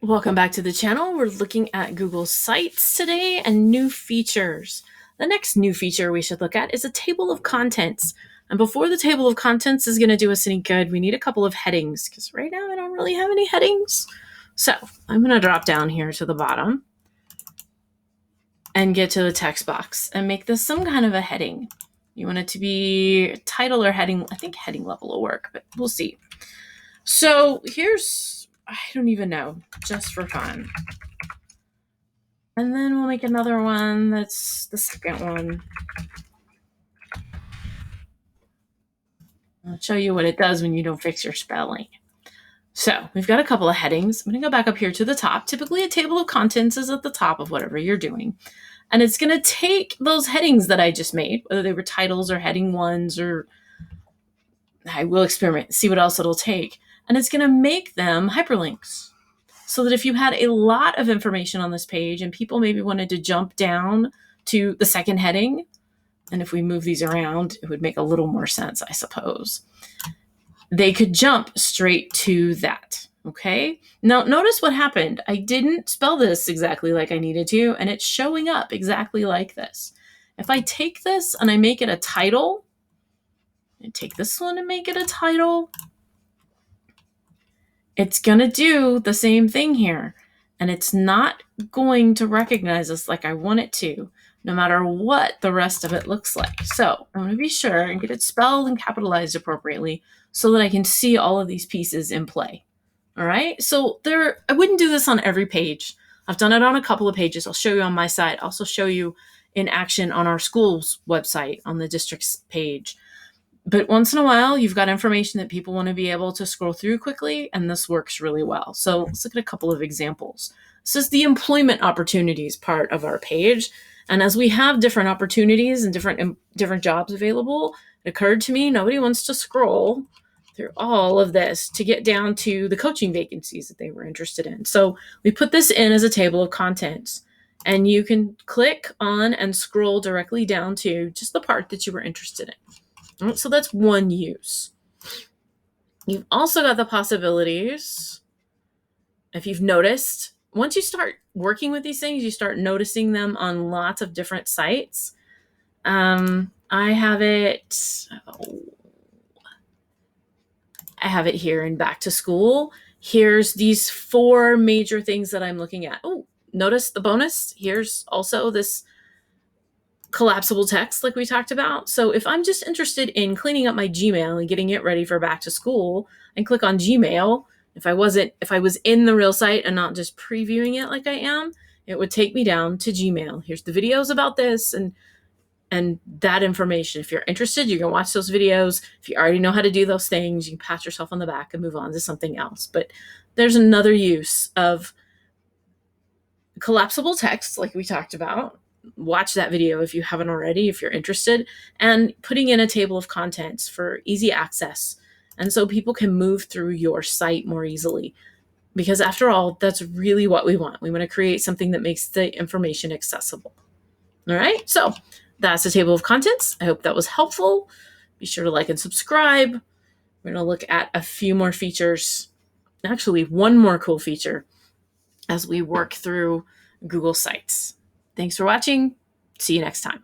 Welcome back to the channel. We're looking at Google Sites today and new features. The next new feature we should look at is a table of contents. And before the table of contents is going to do us any good, we need a couple of headings because right now I don't really have any headings. So I'm going to drop down here to the bottom and get to the text box and make this some kind of a heading. You want it to be title or heading. I think heading level will work, but we'll see. So I don't even know, just for fun. And then we'll make another one that's the second one. I'll show you what it does when you don't fix your spelling. So we've got a couple of headings. I'm going to go back up here to the top. Typically, a table of contents is at the top of whatever you're doing. And it's going to take those headings that I just made, whether they were titles or heading ones, or I will experiment, see what else it'll take. And it's going to make them hyperlinks. So that if you had a lot of information on this page and people maybe wanted to jump down to the second heading, and if we move these around, it would make a little more sense, I suppose. They could jump straight to that, okay? Now, notice what happened. I didn't spell this exactly like I needed to, and it's showing up exactly like this. If I take this and I make it a title, and take this one and make it a title, it's going to do the same thing here. And it's not going to recognize us like I want it to, no matter what the rest of it looks like. So I'm going to be sure and get it spelled and capitalized appropriately so that I can see all of these pieces in play. All right. So I wouldn't do this on every page. I've done it on a couple of pages. I'll show you on my site. I'll also show you in action on our school's website on the district's page. But once in a while, you've got information that people want to be able to scroll through quickly, and this works really well. So let's look at a couple of examples. This is the employment opportunities part of our page. And as we have different opportunities and different jobs available, it occurred to me nobody wants to scroll through all of this to get down to the coaching vacancies that they were interested in. So we put this in as a table of contents. And you can click on and scroll directly down to just the part that you were interested in. So that's one use. You've also got the possibilities, if you've noticed, once you start working with these things, you start noticing them on lots of different sites. I have it here in Back to School. Here's these 4 major things that I'm looking at. Oh, notice the bonus. Here's also this collapsible text like we talked about. So if I'm just interested in cleaning up my Gmail and getting it ready for back to school, and click on Gmail, if I was in the real site and not just previewing it like I am, it would take me down to Gmail. Here's the videos about this and that information. If you're interested, you can watch those videos. If you already know how to do those things, you can pat yourself on the back and move on to something else. But there's another use of collapsible text like we talked about. Watch that video if you haven't already, if you're interested, and putting in a table of contents for easy access. And so people can move through your site more easily, because after all, that's really what we want. We want to create something that makes the information accessible. All right. So that's the table of contents. I hope that was helpful. Be sure to like and subscribe. We're going to look at a few more features, actually one more cool feature as we work through Google Sites. Thanks for watching. See you next time.